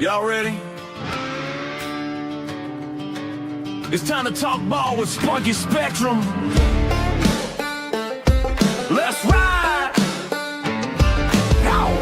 Y'all ready? It's time to talk ball with Spunky Spectrum. Let's ride! Ow.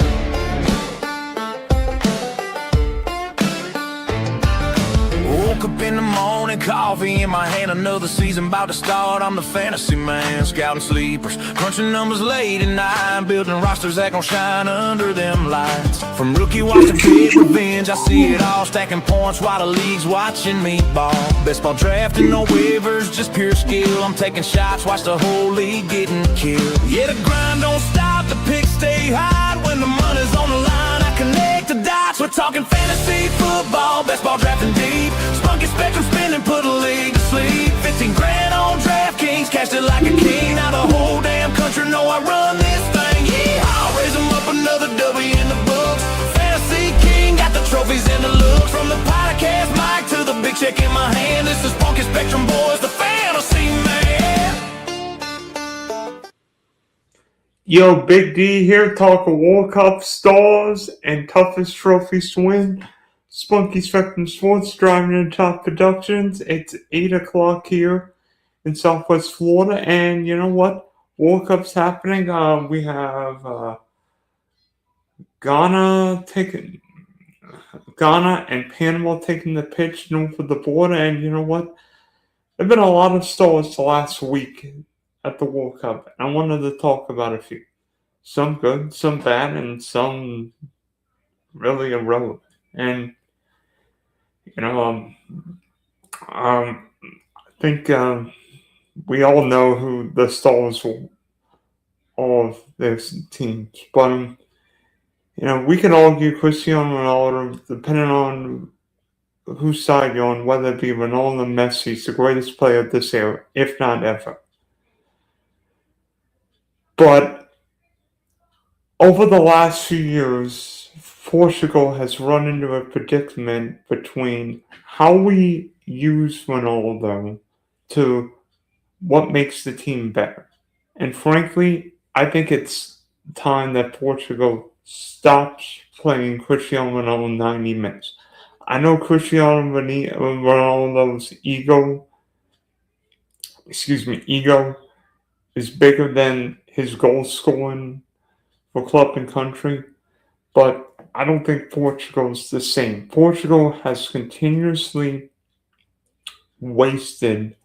Woke up in the morning, coffee in my hand, another season about to start. I'm the fantasy man, scouting sleepers, crunching numbers late at night, building rosters that gon' shine under them lights. From rookie watch to big revenge, I see it all, stacking points while the league's watching me ball. Best ball drafting, no waivers, just pure skill. I'm taking shots, watch the whole league getting killed. Yeah, the grind don't stop, the picks stay high. When the money's on the line, I connect the dots. We're talking fantasy football, best ball drafting deep. Spunky Spectrum spinning, put a league to sleep. 15 grand on DraftKings, cashed it like a king. Now the whole damn country know I run this thing. Yeehaw, raise them up, another W in the books. Fantasy king, got the trophies and the looks. From the podcast mic to the big check in my hand, this is Spunky Spectrum boys, the fantasy man. Yo, Big D here, talking World Cup stars and toughest trophies to win. Spunky Spectrum Sports, driving the top productions. It's 8 o'clock here in Southwest Florida, and you know what? World Cup's happening. We have Ghana and Panama taking the pitch north of the border, and you know what? There have been a lot of stars the last week at the World Cup, and I wanted to talk about a few. Some good, some bad, and some really irrelevant. And you know, I think we all know who the stars of this teams, but you know, we can argue Cristiano Ronaldo, depending on whose side you're on, whether it be Ronaldo, Messi, the greatest player of this era, if not ever. But over the last few years, Portugal has run into a predicament between how we use Ronaldo to what makes the team better. And frankly, I think it's time that Portugal stops playing Cristiano Ronaldo 90 minutes. I know Cristiano Ronaldo's ego is bigger than his goal scoring for club and country, but I don't think Portugal's the same. Portugal has continuously wasted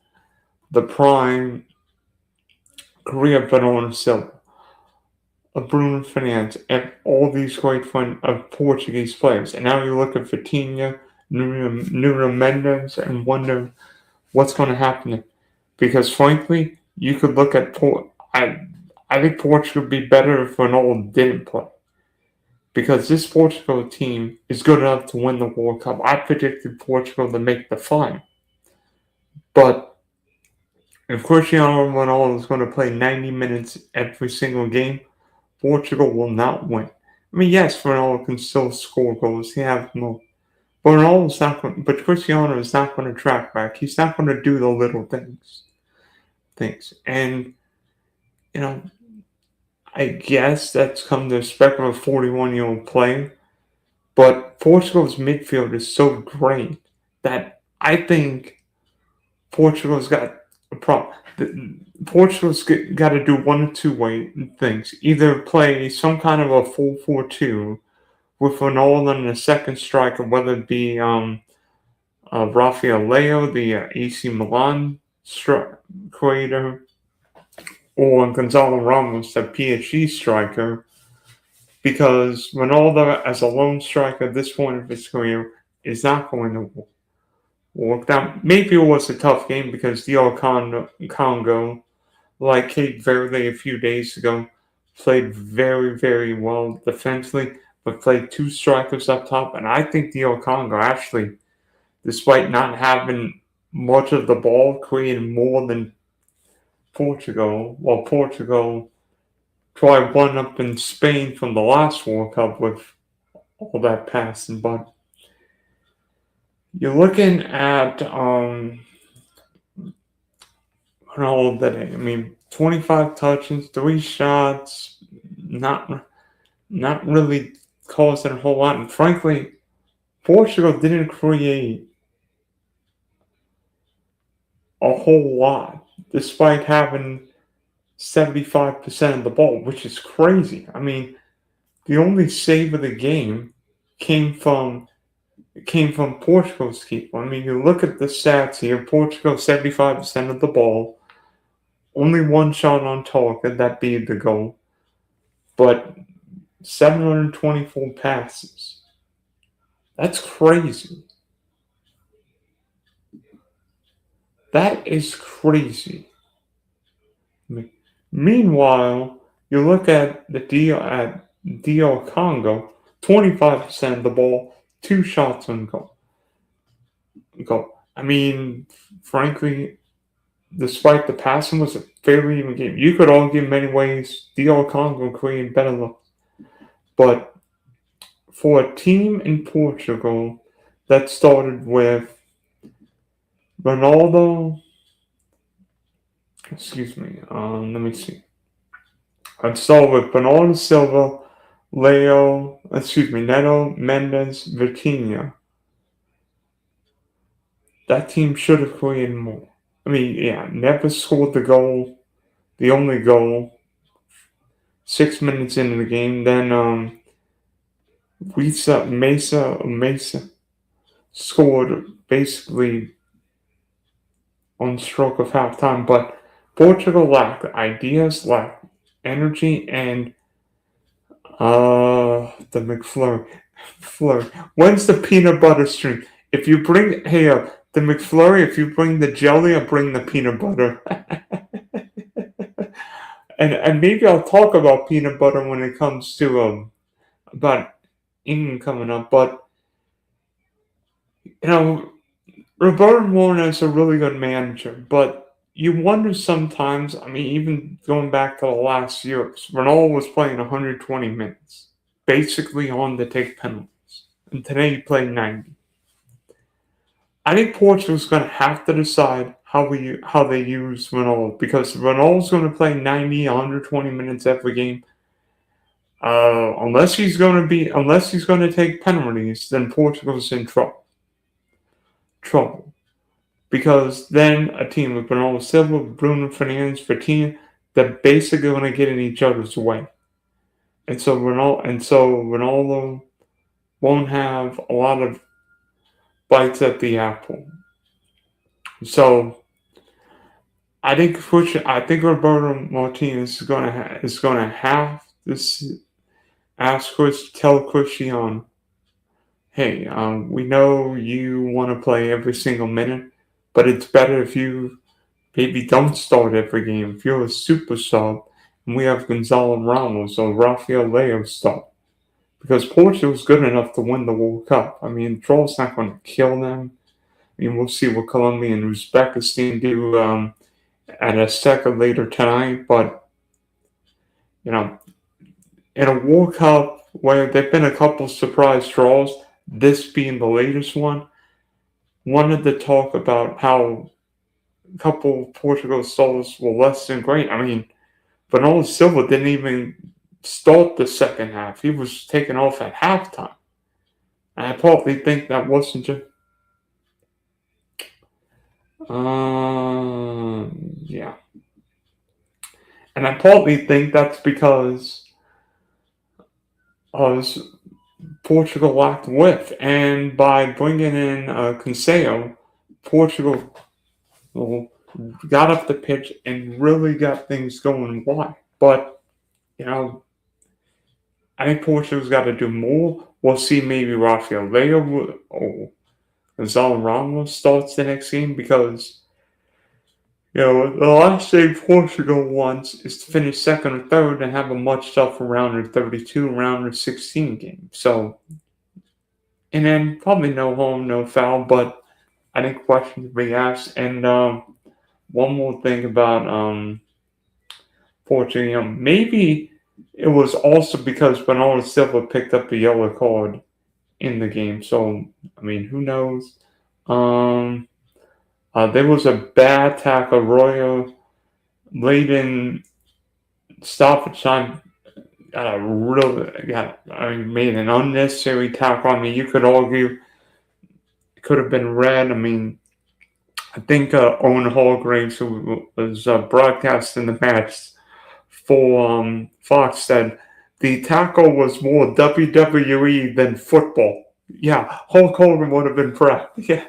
the prime career of Bernardo Silva, of Bruno Fernandes, and all these great Portuguese players. And now you look at Vitinha, Nuno Mendes, and wonder what's going to happen. Because frankly, you could look at I think Portugal would be better if Ronaldo didn't play. Because this Portugal team is good enough to win the World Cup. I predicted Portugal to make the final. But if Cristiano Ronaldo is going to play 90 minutes every single game, Portugal will not win. I mean, yes, Ronaldo can still score goals. He has more. But Cristiano is not going to track back. He's not going to do the little things. And, you know, I guess that's come to expect of a 41-year-old player. But Portugal's midfield is so great that I think Portugal's got a problem. Portugal's got to do one of two things. Either play some kind of a 4-4-2 with Ronaldo and a second striker, whether it be Rafael Leao, the AC Milan creator, or Gonzalo Ramos, the PSG striker, because Ronaldo, as a lone striker at this point of his career, is not going to work. Now, maybe it was a tough game because DR Congo, like Cape Verde a few days ago, played very, very well defensively, but played two strikers up top. And I think DR Congo actually, despite not having much of the ball, created more than Portugal. Well, Portugal tried one up in Spain from the last World Cup with all that passing, but you're looking at all day. I mean, 25 touches, 3 shots, not really causing a whole lot. And frankly, Portugal didn't create a whole lot, despite having 75% of the ball, which is crazy. I mean, the only save of the game came from Portugal's keeper. I mean, you look at the stats here. Portugal 75% of the ball, only one shot on target, that being the goal, but 724 passes. That's crazy. That is crazy. Meanwhile, you look at the DR Congo, 25% of the ball, two shots on goal. I mean, frankly, despite the passing was a fairly even game. You could argue in many ways DR Congo created better looks. But for a team in Portugal that started with Ronaldo, let me see. I'd start with Bernardo Silva, Neto, Mendes, Vitinha. That team should have created more. I mean, yeah, never scored the only goal, 6 minutes into the game. Then Mesa scored basically on stroke of halftime, but Portugal lacked ideas, lacked energy, and the McFlurry. When's the peanut butter stream? If you bring the McFlurry, if you bring the jelly, I'll bring the peanut butter. and maybe I'll talk about peanut butter when it comes to about England coming up. But Roberto Martinez is a really good manager, but you wonder sometimes. I mean, even going back to the last years, Ronaldo was playing 120 minutes, basically on to take penalties, and today he played 90. I think Portugal's going to have to decide how they use Ronaldo, because Ronaldo's going to play 90, 120 minutes every game. Unless he's going to take penalties, then Portugal's in trouble. Because then a team with Bernardo Silva, Bruno Fernandes, Vitinha, they're basically going to get in each other's way. And so Ronaldo won't have a lot of bites at the apple. So I think Roberto Martinez is going to have to tell Cristiano, hey, we know you want to play every single minute, but it's better if you maybe don't start every game. If you're a super sub, and we have Gonzalo Ramos or Rafael Leo start, because Portugal's good enough to win the World Cup. I mean, draw's not going to kill them. I mean, we'll see what Colombia and Uzbekistan do at a second later tonight, but in a World Cup where there've been a couple surprise draws, this being the latest one, wanted to talk about how a couple of Portugal stars were less than great. I mean, Bernardo Silva didn't even start the second half. He was taken off at halftime. And I partly think that wasn't just yeah. And I partly think that's because Portugal lacked width. And by bringing in Cancelo, Portugal got up the pitch and really got things going wide. But, I think Portugal's got to do more. We'll see maybe Rafael Leo or Gonzalo Ramos starts the next game, because the last thing Portugal wants is to finish second or third and have a much tougher round of 32, round of 16 game. So, and then probably no harm, no foul, but I think questions will be asked. And one more thing about Portugal, maybe it was also because Bernardo Silva picked up the yellow card in the game. So, I mean, who knows? There was a bad tackle. Royal late in stoppage time made an unnecessary tackle. I mean, you could argue could have been read. I mean, I think Owen Hargraves, who was broadcasting the match for Fox, said the tackle was more WWE than football. Yeah, Hulk Hogan would have been proud. Yeah,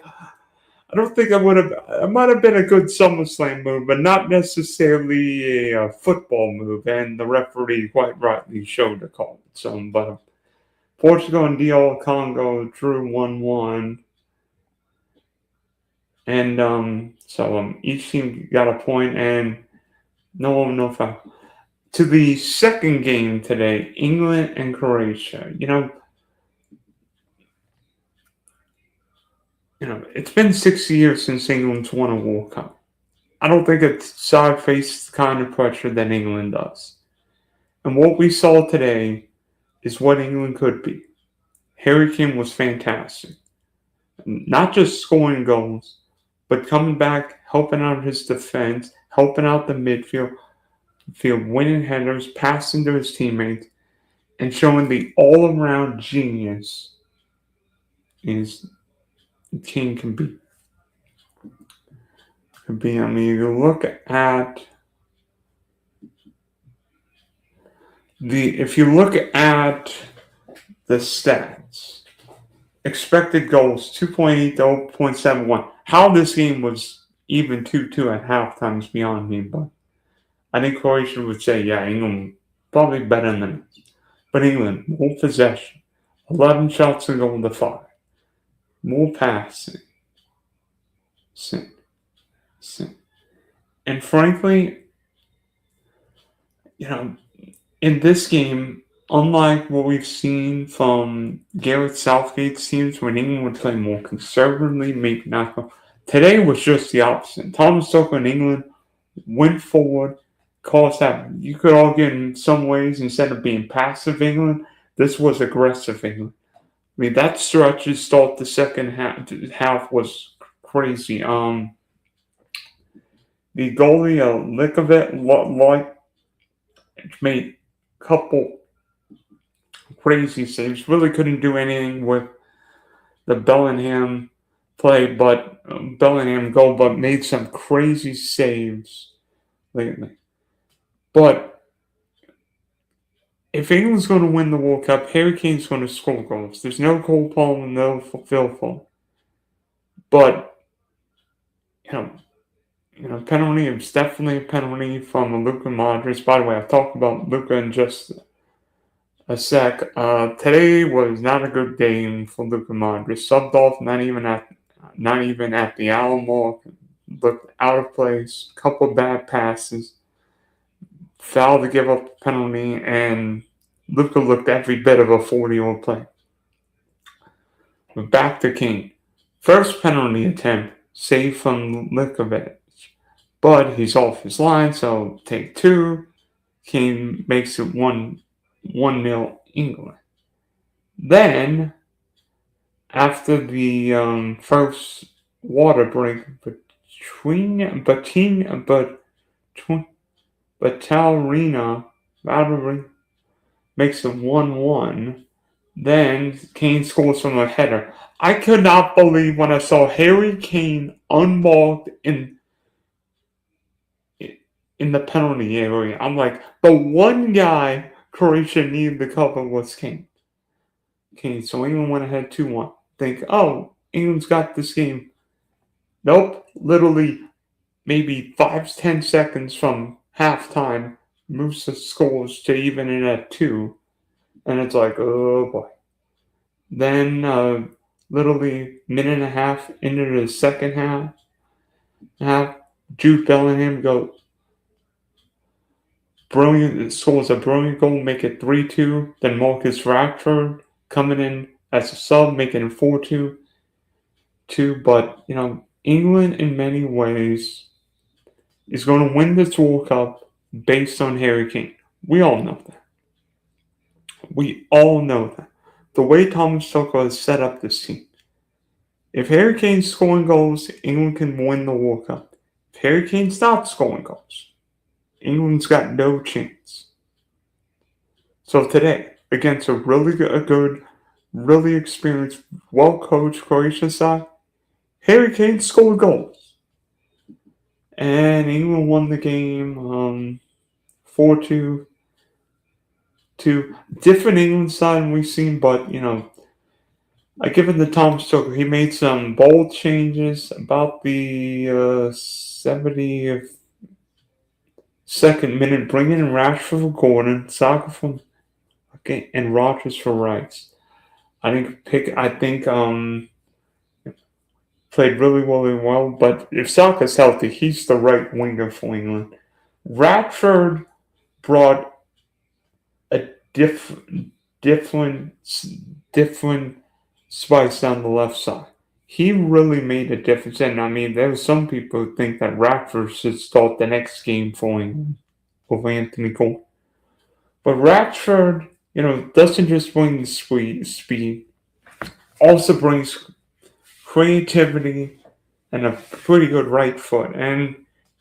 I don't think I would have. It might have been a good SummerSlam move, but not necessarily a football move. And the referee quite rightly showed the call. So, but Portugal and DR Congo drew 1-1. And each team got a point and no foul. To the second game today, England and Croatia. It's been 6 years since England's won a World Cup. I don't think a side faces the kind of pressure that England does. And what we saw today is what England could be. Harry Kane was fantastic. Not just scoring goals, but coming back, helping out his defense, helping out the midfield, winning headers, passing to his teammates, and showing the all-around genius his team can be. I mean, you look at if you look at the stats, expected goals 2.8 to 0.71. How this game was even 2-2 at halftime is beyond me, but I think Croatia would say, yeah, England probably better than us. But England, more possession, 11 shots on goal to 5, more passing. And frankly, in this game, unlike what we've seen from Gareth Southgate's teams when England would play more conservatively, maybe not. Today was just the opposite. Thomas Tuchel in England went forward, caused that. You could argue in some ways, instead of being passive England, this was aggressive England. I mean, that stretch to start the second half was crazy. The goalie, Likovic, made a couple crazy saves. Really couldn't do anything with the Bellingham play, but Bellingham goal, but made some crazy saves lately. But if England's going to win the World Cup, Harry Kane's going to score goals. There's no Cole Palmer, no Phil Foden. But penalty is definitely a penalty from Luka Modric. By the way, I'll talk about Luka in just a sec. Today was not a good game for Luka Modric. Subbed off, not even at the hour mark. Looked out of place. Couple bad passes. Foul to give up a penalty, and Luka looked every bit of a 40-year-old player. But back to Kane. First penalty attempt, saved from Likovic. But he's off his line, so take 2. Kane makes it 1-0 England. Then, after the first water break between Batalrina makes it 1-1. Then Kane scores from a header. I could not believe when I saw Harry Kane unmarked in the penalty area. I'm like, the one guy Croatia needed to cover was Kane. So England went ahead 2-1. Think, oh, England's got this game. Nope. Literally, maybe 5-10 seconds from halftime, Musa scores to even it at 2. And it's like, oh boy. Then, literally minute and a half into the second half, Jude Bellingham scores a brilliant goal, make it 3-2. Then Marcus Rashford coming in as a sub, making it 4-2. But, England in many ways is going to win this World Cup based on Harry Kane. We all know that. The way Thomas Tuchel has set up this team. If Harry Kane's scoring goals, England can win the World Cup. If Harry Kane's not scoring goals, England's got no chance. So today, against a really good, really experienced, well-coached Croatian side, Harry Kane scored goals. And England won the game 4-2 to different England side than we've seen, but I give it to Tom Stoker. He made some bold changes about the 70th second minute, bringing in Rashford for Gordon, Saka for and Rodgers for Rice. I think played really well. But if Saka's healthy, he's the right winger for England. Radford brought a different spice down the left side. He really made a difference. And I mean, there were some people who think that Radford should start the next game for England over Anthony Cole. But Radford, doesn't just bring the speed, also brings creativity and a pretty good right foot. And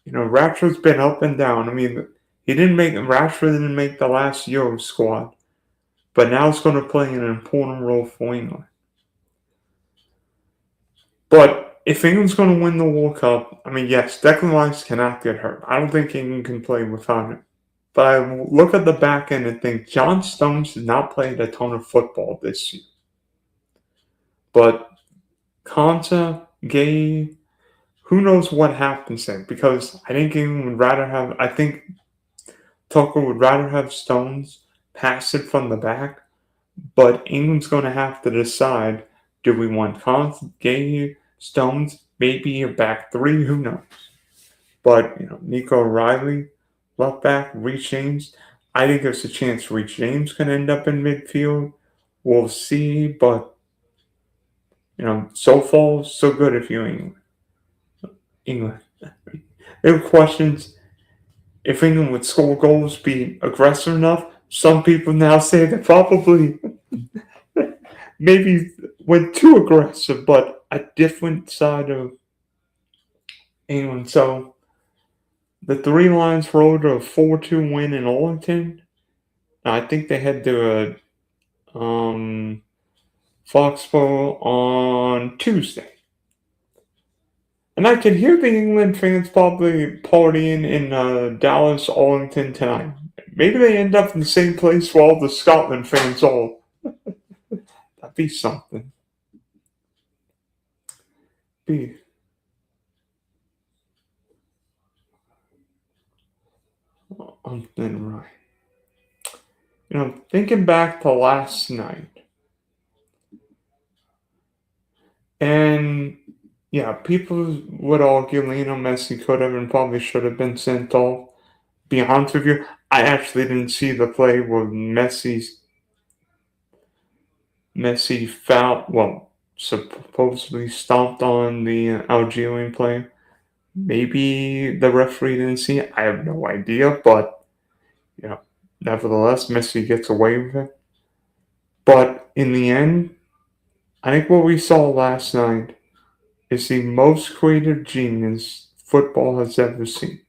Radford's been up and down. I mean, Radford didn't make the last Euro squad, but now it's going to play an important role for England. But if England's going to win the World Cup, I mean, yes, Declan Rice cannot get hurt. I don't think England can play without him. But I look at the back end and think John Stones did not play a ton of football this year. But Konsa, Gay, who knows what happens there? Because I think England would rather have, I think Tucker would rather have Stones pass it from the back. But England's going to have to decide, do we want Konsa, Gay, Stones, maybe a back three? Who knows? But, Nico Riley, left back, Reece James. I think there's a chance Reece James can end up in midfield. We'll see, but so far so good if you're England. There are questions if England would score goals, be aggressive enough. Some people now say they probably maybe went too aggressive, but a different side of England. So the Three Lions rode a 4-2 win in Arlington. I think they head to a Foxborough on Tuesday. And I can hear the England fans probably partying in Dallas, Arlington tonight. Maybe they end up in the same place where all the Scotland fans are. That'd be something. Be something right. Thinking back to last night. And yeah, people would argue Lionel Messi could have and probably should have been sent off. Be honest with you, I actually didn't see the play where Messi supposedly stomped on the Algerian player. Maybe the referee didn't see it. I have no idea, but nevertheless, Messi gets away with it. But in the end, I think what we saw last night is the most creative genius football has ever seen.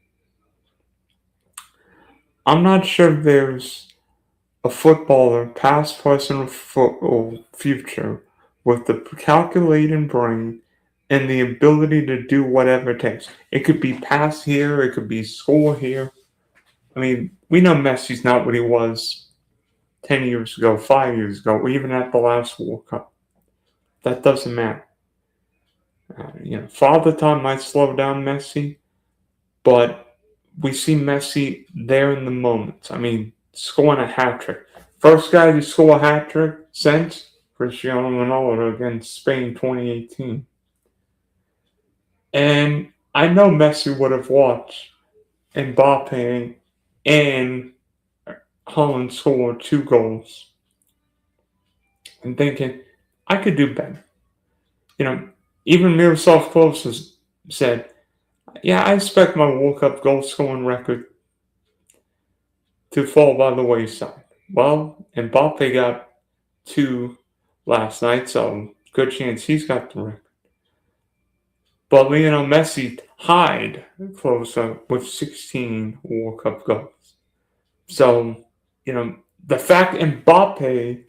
I'm not sure there's a footballer, past, present, or future, with the calculating brain and the ability to do whatever it takes. It could be pass here, it could be score here. I mean, we know Messi's not what he was 10 years ago, 5 years ago, or even at the last World Cup. That doesn't matter. Father time might slow down Messi, but we see Messi there in the moments. I mean, scoring a hat trick. First guy to score a hat trick since Cristiano Ronaldo against Spain 2018. And I know Messi would have watched Mbappé and Haaland score 2 goals and thinking, I could do better. Even Miroslav Klose said, yeah, I expect my World Cup goal scoring record to fall by the wayside. Well, Mbappe got 2 last night, so good chance he's got the record. But Lionel Messi tied Klose with 16 World Cup goals. So, the fact Mbappe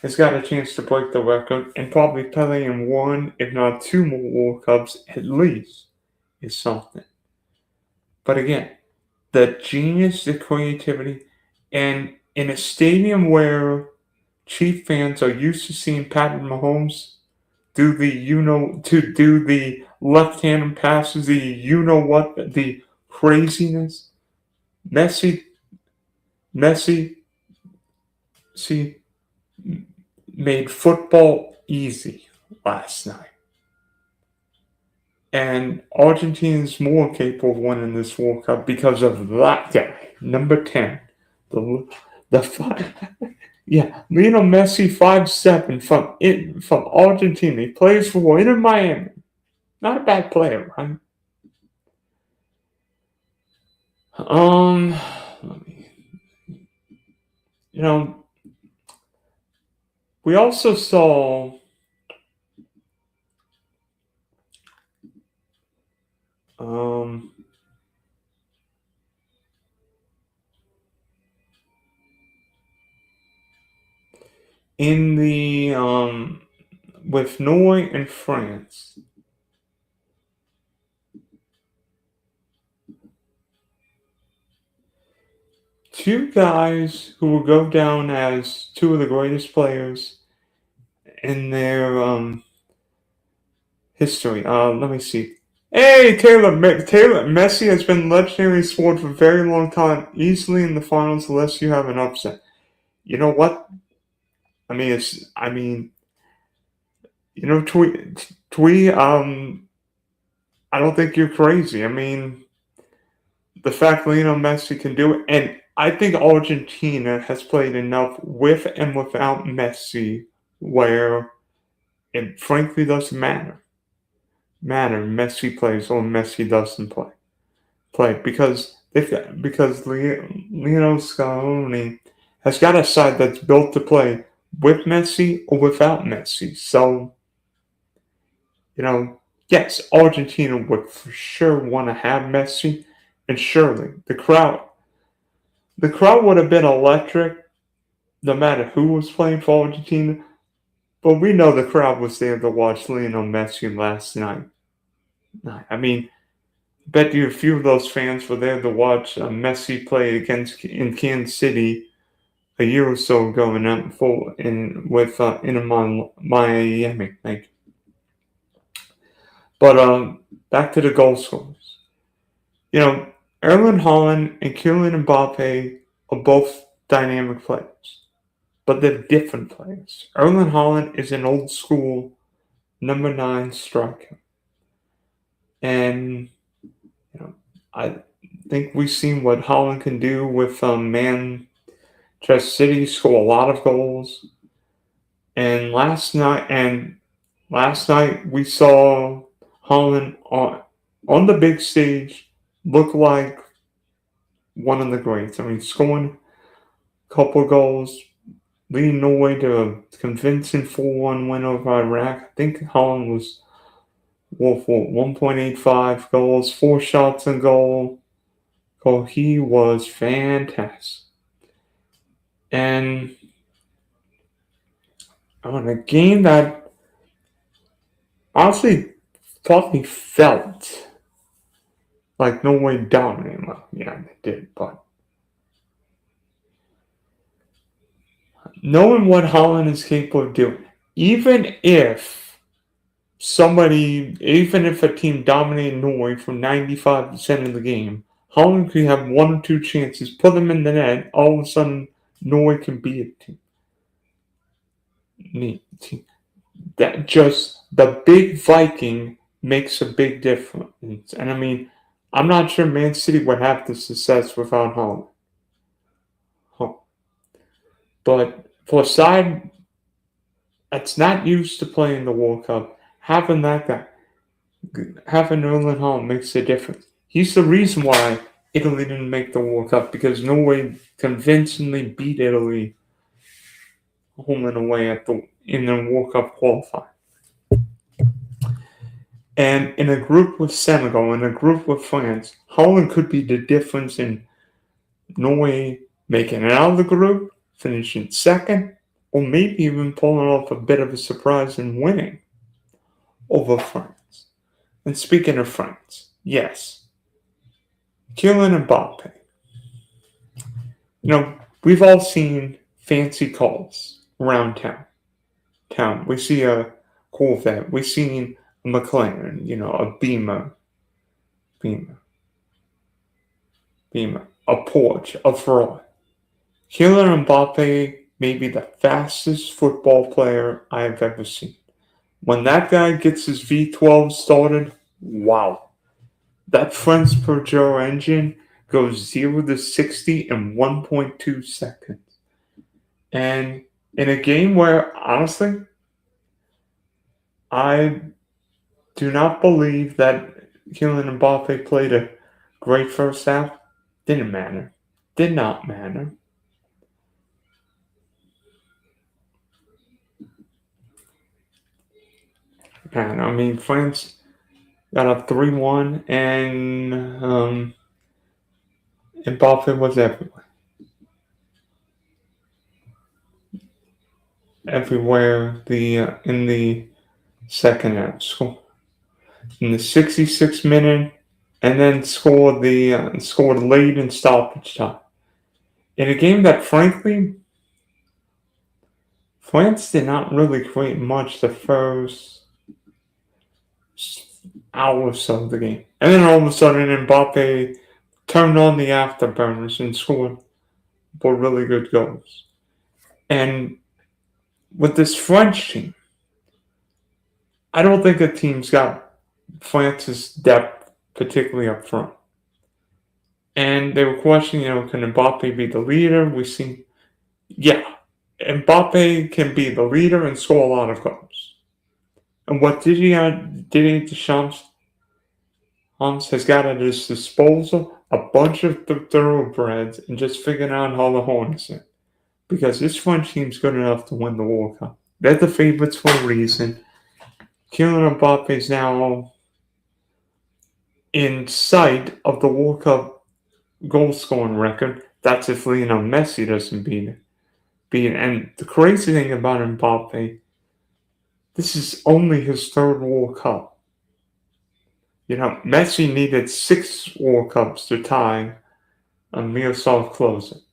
has got a chance to break the record and probably play in one, if not two more World Cups at least, is something. But again, the genius, the creativity, and in a stadium where Chief fans are used to seeing Patrick Mahomes do the left-handed passes, the craziness. Messi, Messi, see, made football easy last night. And Argentina is more capable of winning this World Cup because of that guy, number 10. The five, yeah, Lionel Messi, 5'7", from Argentina. He plays for Inter Miami. Not a bad player, right? You know, we also saw in the with Norway and France. Two guys who will go down as two of the greatest players in their history. Let me see. Hey, Taylor Messi has been legendary sport for a very long time, easily in the finals unless you have an upset. You know what? Twee, I don't think you're crazy. I mean, the fact Lionel Messi can do it, and I think Argentina has played enough with and without Messi where it frankly doesn't matter. Messi plays or Messi doesn't play because Lionel Scaloni has got a side that's built to play with Messi or without Messi. So, yes, Argentina would for sure want to have Messi, and surely the crowd would have been electric no matter who was playing for Argentina. But we know the crowd was there to watch Lionel Messi last night. I mean, bet you a few of those fans were there to watch Messi play in Kansas City a year or so ago in Miami. Thank you. But back to the goal scorers. Erling Haaland and Kylian Mbappé are both dynamic players, but they're different players. Erling Haaland is an old school number 9 striker, and I think we've seen what Haaland can do with Manchester City, score a lot of goals. And last night we saw Haaland on the big stage look like one of the greats. I mean, scoring a couple goals, leading Norway to a convincing 4-1 win over Iraq. I think Haaland was 1.85 goals, 4 shots on goal. Oh, he was fantastic. And on a game that honestly probably felt like Norway dominated. Well, yeah, they did, but knowing what Haaland is capable of doing, even if a team dominated Norway for 95% of the game, Haaland could have 1 or 2 chances, put them in the net, all of a sudden Norway can beat a team. That just the big Viking makes a big difference. And I mean, I'm not sure Man City would have the success without Haaland. But for a side that's not used to playing the World Cup, having that guy, having Erling Haaland makes a difference. He's the reason why Italy didn't make the World Cup, because Norway convincingly beat Italy home and away in the World Cup qualifier. And in a group with Senegal, in a group with France, Haaland could be the difference in Norway making it out of the group, finishing second, or maybe even pulling off a bit of a surprise and winning over France. And speaking of France, yes, Kylian Mbappé. We've all seen fancy cars around town. We see a Corvette. We see a McLaren. A Beamer, a Porsche, a Ferrari. Kylian Mbappé may be the fastest football player I have ever seen. When that guy gets his V12 started, wow. That French Peugeot engine goes 0 to 60 in 1.2 seconds. And in a game where, honestly, I do not believe that Kylian Mbappé played a great first half, didn't matter. Did not matter. And I mean, France got up 3-1, and Mbappé was everywhere. Everywhere in the second half. In the 66th minute, and then scored late in stoppage time. In a game that, frankly, France did not really create much the first hour or so of the game. And then all of a sudden, Mbappe turned on the afterburners and scored 4 really good goals. And with this French team, I don't think the team's got France's depth, particularly up front. And they were questioning, can Mbappe be the leader? We see, yeah, Mbappe can be the leader and score a lot of goals. And what Didier Deschamps has got at his disposal a bunch of thoroughbreds and just figuring out how the harness it. Because this French team's good enough to win the World Cup. They're the favorites for a reason. Kylian Mbappe is now in sight of the World Cup goal scoring record. That's if Lionel Messi doesn't beat it. And the crazy thing about Mbappe, this is only his 3rd World Cup. Messi needed 6 World Cups to tie Miroslav Klose.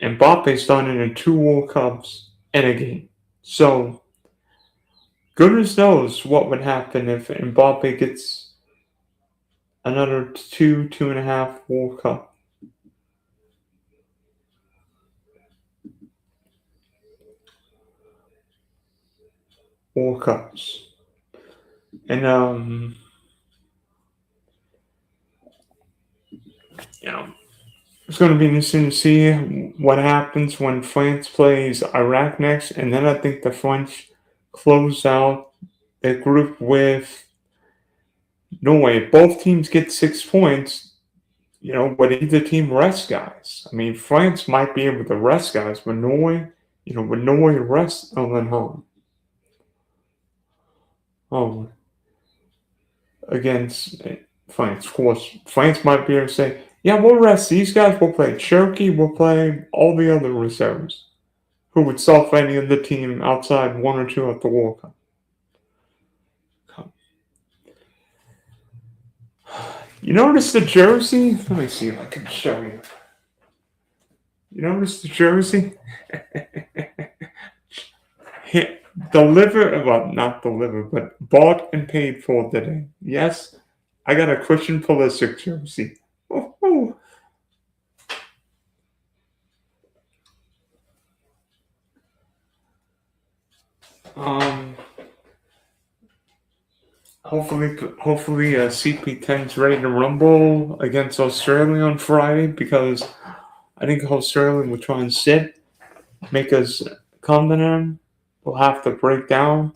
Mbappe's done it in 2 World Cups and a game. So, goodness knows what would happen if Mbappe gets another 2.5 World Cup. World Cups. And, it's going to be interesting to see what happens when France plays Iraq next. And then I think the French close out their group with Norway. If both teams get 6 points, would either team rest guys? I mean, France might be able to rest guys, but Norway, would Norway rest Erling Haaland? Against France. Of course, France might be able to say, yeah, we'll rest these guys. We'll play Turkey. We'll play all the other reserves who would suffer any of the team outside 1 or 2 at the World Cup. You notice the jersey? Let me see if I can show you. You notice the jersey? Not delivered, but bought and paid for today. Yes, I got a Christian Pulisic jersey. Oh. Hopefully, CP10's ready to rumble against Australia on Friday, because I think Australia will try and make us come to them. We'll have to break down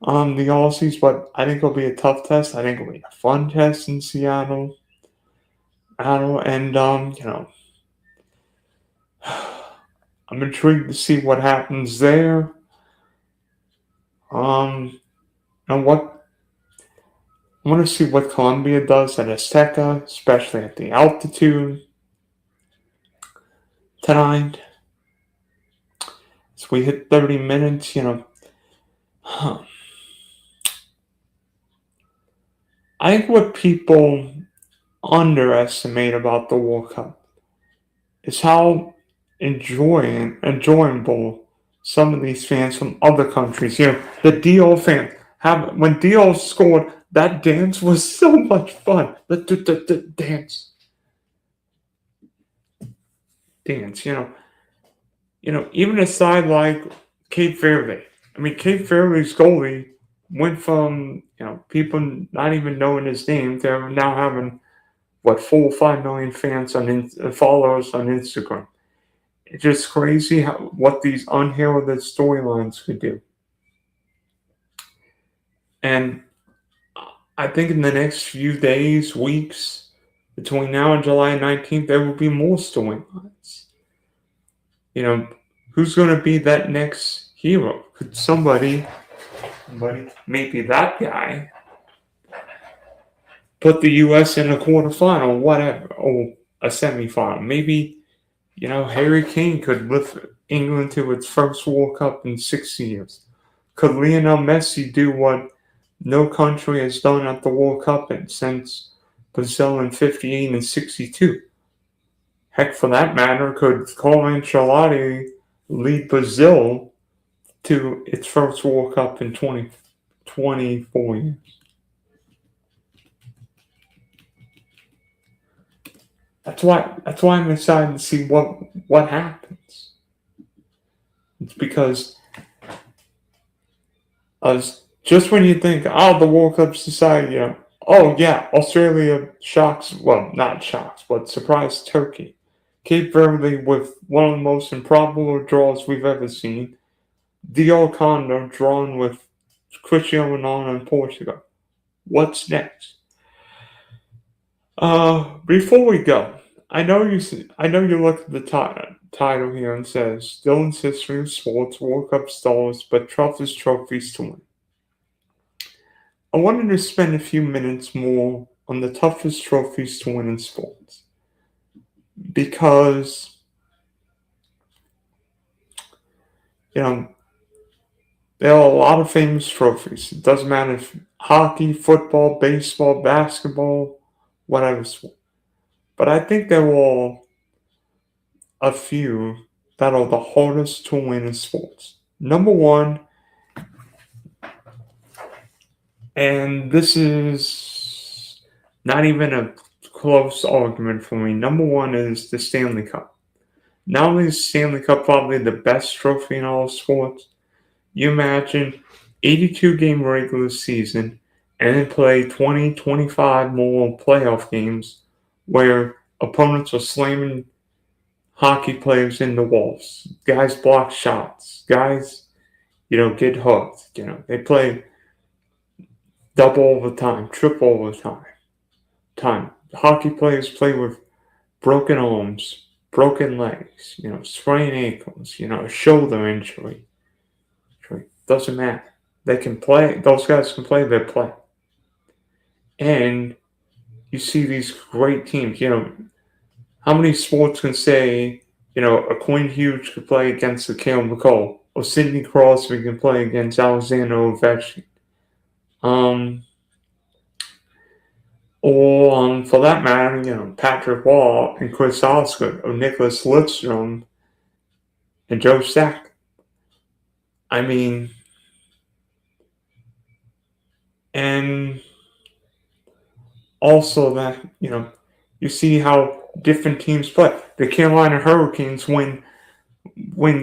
the Aussies, but I think it'll be a tough test. I think it'll be a fun test in Seattle. And I'm intrigued to see what happens there. And I want to see what Colombia does at Azteca, especially at the altitude tonight. We hit 30 minutes, I think what people underestimate about the World Cup is how enjoyable some of these fans from other countries, the DO fans, when DO scored, that dance was so much fun. The dance, even a side like Cape Verde. I mean, Cape Verde's goalie went from, people not even knowing his name to now having, 4 or 5 million fans followers on Instagram. It's just crazy what these unheralded storylines could do. And I think in the next few days, weeks, between now and July 19th, there will be more storylines. Who's going to be that next hero? Could somebody, maybe that guy, put the U.S. in a quarterfinal, whatever, or a semifinal? Maybe, Harry Kane could lift England to its first World Cup in 6 years. Could Lionel Messi do what no country has done at the World Cup since Brazil in 58 and 62? Heck, for that matter, could Carlo Ancelotti lead Brazil to its first World Cup in 24 years? That's why I'm excited to see what happens. It's because just when you think, the World Cup's decided, Australia shocks, well, not shocks, but surprised Turkey. Cape Verde with one of the most improbable draws we've ever seen. DR Congo drawn with Cristiano Ronaldo and Portugal. What's next? Before we go, I know you look at the title here and says Dylan's history of sports, World Cup stars, but toughest trophies to win. I wanted to spend a few minutes more on the toughest trophies to win in sports. Because, there are a lot of famous trophies. It doesn't matter if hockey, football, baseball, basketball, whatever sport. But I think there are a few that are the hardest to win in sports. Number one, and this is not even a close argument for me. Number one is the Stanley Cup. Not only is the Stanley Cup probably the best trophy in all of sports, you imagine 82 game regular season and then play 20, 25 more playoff games where opponents are slamming hockey players in the walls. Guys block shots. Guys, get hurt. They play double overtime, triple overtime. Hockey players play with broken arms, broken legs, sprained ankles, shoulder injury. Doesn't matter. They can play. Those guys can play. They play. And you see these great teams. How many sports can say, a Quinn Hughes could play against a Cale McCall, or Sidney Crosby can play against Alexander Ovechkin. Or for that matter, Patrick Waugh and Chris Osgood, or Nicholas Lidstrom and Joe Sakic. I mean, and also that, you see how different teams play. The Carolina Hurricanes win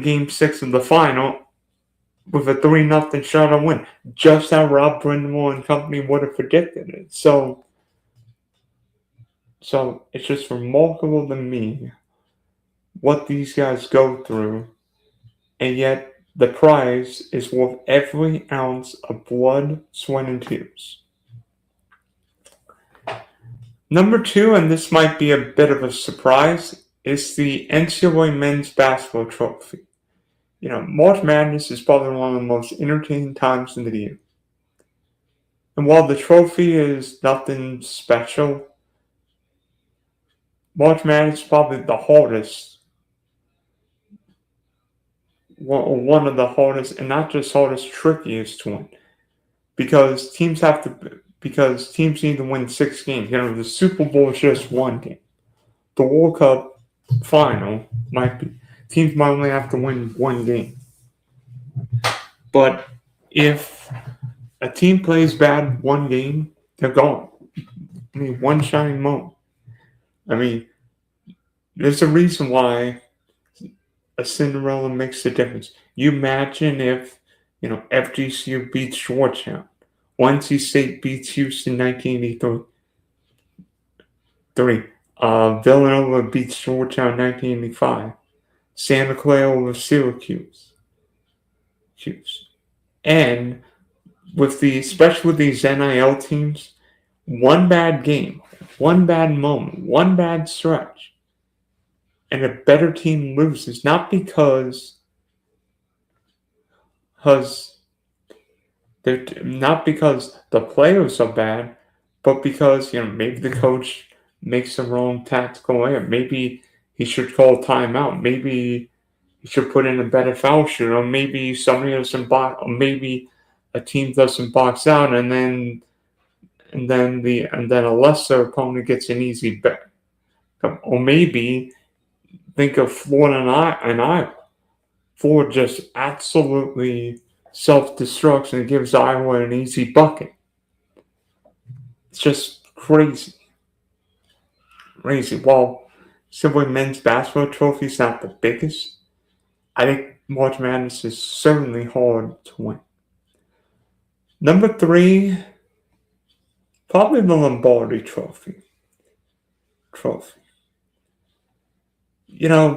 Game 6 of the final with a 3-0 shutout win, just how Rob Brindamore and company would have predicted it. So it's just remarkable to me what these guys go through, and yet the prize is worth every ounce of blood, sweat, and tears. Number two, and this might be a bit of a surprise, is the NCAA Men's Basketball Trophy. March Madness is probably one of the most entertaining times in the year. And while the trophy is nothing special, March Madness is probably the hardest one of the hardest, and not just hardest, trickiest to win. Because teams need to win 6 games. The Super Bowl is just 1 game. The World Cup final might be teams might only have to win 1 game. But if a team plays bad 1 game, they're gone. One shining moment. There's a reason why a Cinderella makes a difference. You imagine if, FGCU beats Georgetown. NC State beats Houston 1983. Villanova beats Georgetown 1985. Santa Clara with Syracuse. And especially with these NIL teams, one bad game, one bad moment, one bad stretch, and a better team loses, not because the players are bad, but because maybe the coach makes the wrong tactical error. Maybe he should call timeout. Maybe he should put in a better foul shooter. Or maybe somebody doesn't box. Or maybe a team doesn't box out, and then a lesser opponent gets an easy bet. Or maybe think of Florida and Iowa. Florida just absolutely self-destructs and gives Iowa an easy bucket. It's just crazy. While simply men's basketball trophy is not the biggest, I think March Madness is certainly hard to win. Number 3, probably the Lombardi Trophy.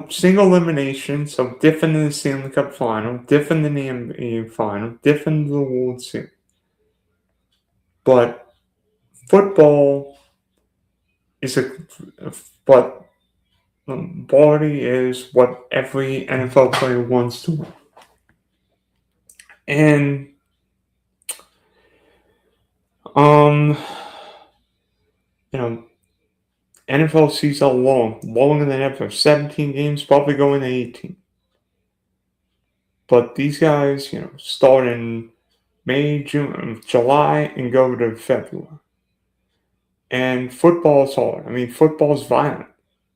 Single elimination, so different than the Stanley Cup Final, different than the NBA Final, different than the World Series. But football but Lombardi is what every NFL player wants to win. And NFL season longer than ever. 17 games, probably going to 18. But these guys, start in May, June, July, and go to February. And football is hard. Football is violent,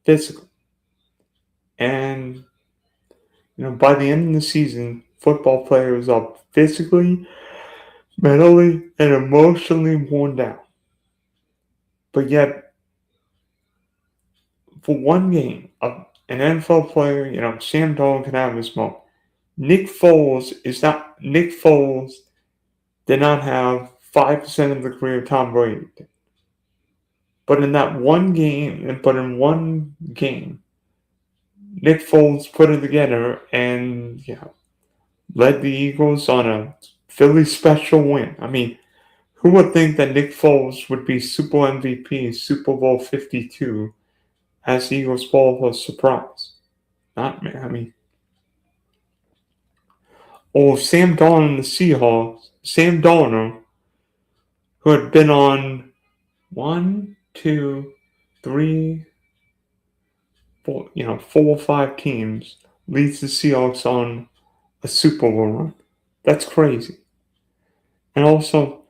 physical. And, by the end of the season, football players are physically, mentally, and emotionally worn down. But yet, for 1 game, an NFL player, Sam Darnold can have his moment. Nick Foles did not have 5% of the career Tom Brady did. But in 1 game, Nick Foles put it together and led the Eagles on a Philly special win. Who would think that Nick Foles would be Super MVP, Super Bowl 52, as the Eagles fall for a surprise? Not me. Or Sam Darnold and the Seahawks. Sam Darnold, who had been on 1, 2, 3, 4, 4 or 5 teams, leads the Seahawks on a Super Bowl run. That's crazy. And also,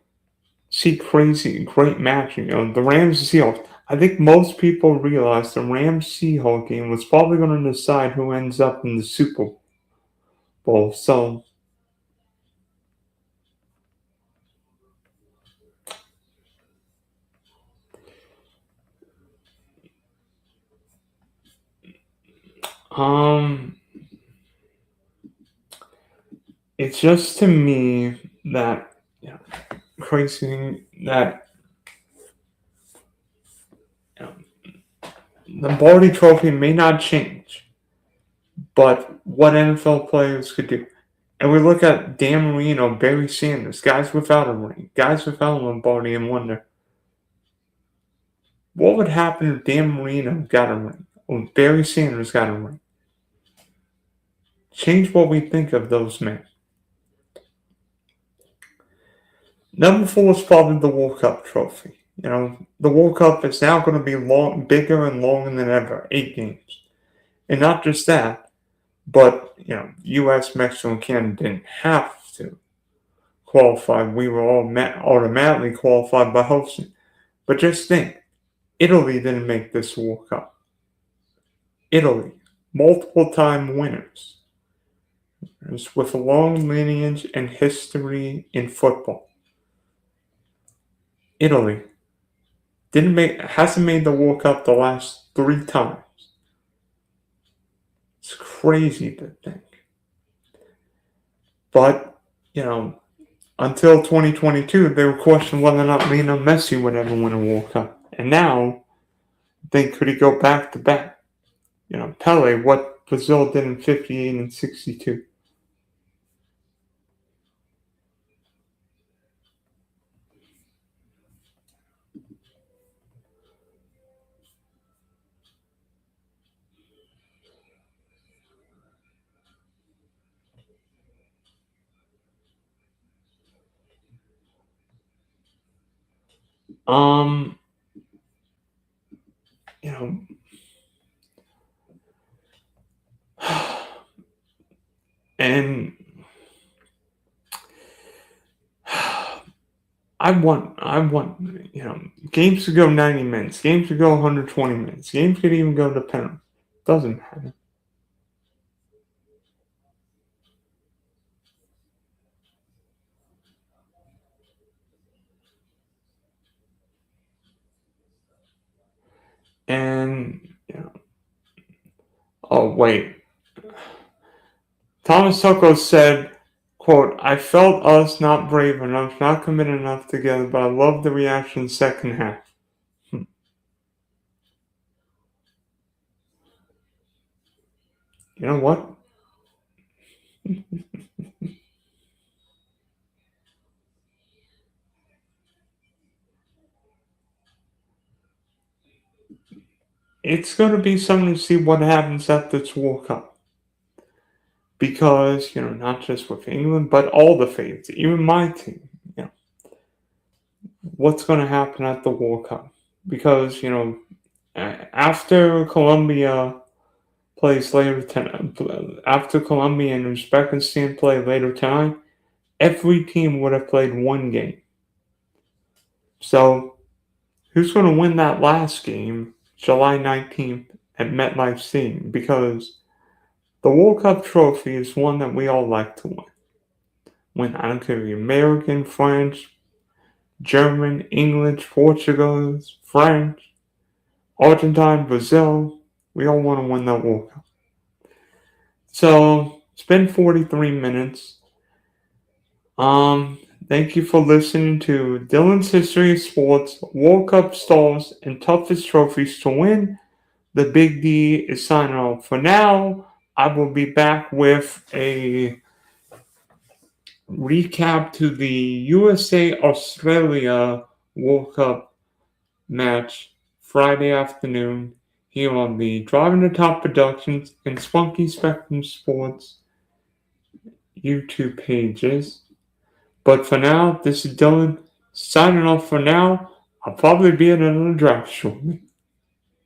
see great matching. The Rams and Seahawks. I think most people realize the Rams-Seahawks game was probably going to decide who ends up in the Super Bowl. So, it's just to me that crazy that the Lombardi Trophy may not change, but what NFL players could do. And we look at Dan Marino, Barry Sanders, guys without a ring, guys without a Lombardi, and wonder, what would happen if Dan Marino got a ring, or Barry Sanders got a ring? Change what we think of those men. Number 4 is probably the World Cup trophy. The World Cup is now going to be bigger and longer than ever, 8 games. And not just that, But, U.S., Mexico, and Canada didn't have to qualify. We were all automatically qualified by hosting. But just think, Italy didn't make this World Cup. Italy, multiple time winners, with a long lineage and history in football. Italy hasn't made the World Cup the last 3 times. It's crazy to think. But, until 2022, they were questioning whether or not Lionel Messi would ever win a World Cup. And now, could he go back to back? Pele, what Brazil did in 58 and 62. Um, you know, and I want, games could go 90 minutes, games could go 120 minutes, games could even go to penalty. Doesn't matter. And, oh, wait. Thomas Tuchel said, quote, I felt us not brave enough, not committed enough together, but I love the reaction second half. You know what? It's going to be something to see what happens at this World Cup. Because, not just with England, but all the favorites, even my team, what's going to happen at the World Cup. Because, after Colombia plays later tonight, after Colombia and Uzbekistan play later tonight, every team would have played one game. So, who's going to win that last game, July 19th, at MetLife Stadium? Because the World Cup trophy is one that we all like to win. I don't care if you're American, French, German, English, Portugal, French, Argentine, Brazil. We all want to win that World Cup. So, it's been 43 minutes. Thank you for listening to Dylan's History of Sports, World Cup Stars, and Toughest Trophies to Win. The Big D is signing off. For now, I will be back with a recap to the USA-Australia World Cup match Friday afternoon here on the Driving the Top Productions and Spunky Spectrum Sports YouTube pages. But for now, this is Dylan signing off for now. I'll probably be in another draft shortly.